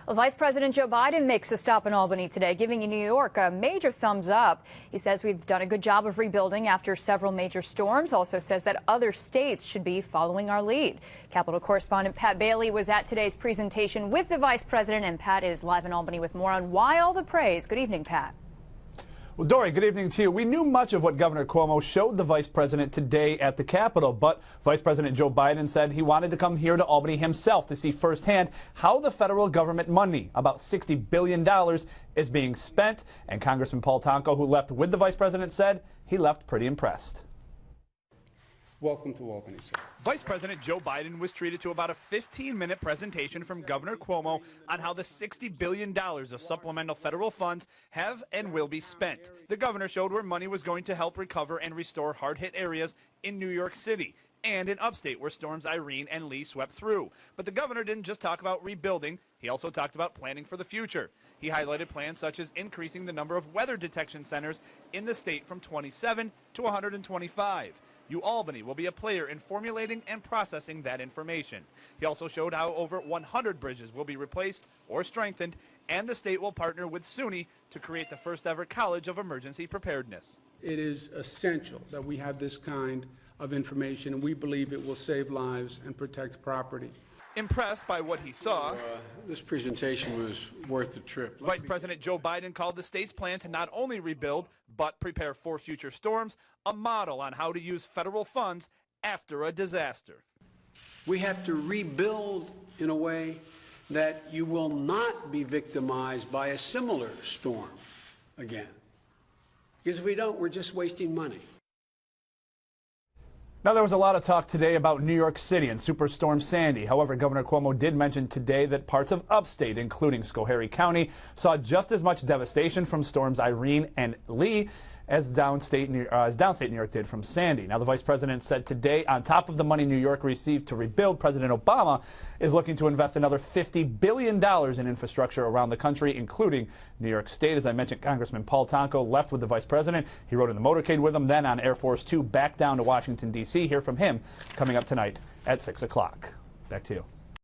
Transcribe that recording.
Well, Vice President Joe Biden makes a stop in Albany today, giving New York a major thumbs up. He says we've done a good job of rebuilding after several major storms. Also says that other states should be following our lead. Capitol correspondent Pat Bailey was at today's presentation with the Vice President, and Pat is live in Albany with more on why all the praise. Good evening, Pat. Well, Dory, good evening to you. We knew much of what Governor Cuomo showed the Vice President today at the Capitol, but Vice President Joe Biden said he wanted to come here to Albany himself to see firsthand how the federal government money, about $60 billion, is being spent. And Congressman Paul Tonko, who left with the Vice President, said he left pretty impressed. Welcome to Albany, sir. Vice President Joe Biden was treated to about a 15-minute presentation from Governor Cuomo on how the $60 billion of supplemental federal funds have and will be spent. The governor showed where money was going to help recover and restore hard-hit areas in New York City and in upstate, where storms Irene and Lee swept through. But the governor didn't just talk about rebuilding. He also talked about planning for the future. He highlighted plans such as increasing the number of weather detection centers in the state from 27 to 125. Albany will be a player in formulating and processing that information. He also showed how over 100 bridges will be replaced or strengthened, and the state will partner with SUNY to create the first ever College of Emergency Preparedness. It is essential that we have this kind of information, and we believe it will save lives and protect property. Impressed by what he saw, this presentation was worth the trip. Vice President Joe Biden called the state's plan to not only rebuild, but prepare for future storms, a model on how to use federal funds after a disaster. We have to rebuild in a way that you will not be victimized by a similar storm again. Because if we don't, we're just wasting money. Now, there was a lot of talk today about New York City and Superstorm Sandy. However, Governor Cuomo did mention today that parts of upstate, including Schoharie County, saw just as much devastation from storms Irene and Lee as downstate New York did from Sandy. Now, the Vice President said today, on top of the money New York received to rebuild, President Obama is looking to invest another $50 billion in infrastructure around the country, including New York State. As I mentioned, Congressman Paul Tonko left with the Vice President. He rode in the motorcade with him, then on Air Force Two back down to Washington, D.C. Hear from him coming up tonight at 6 o'clock. Back to you.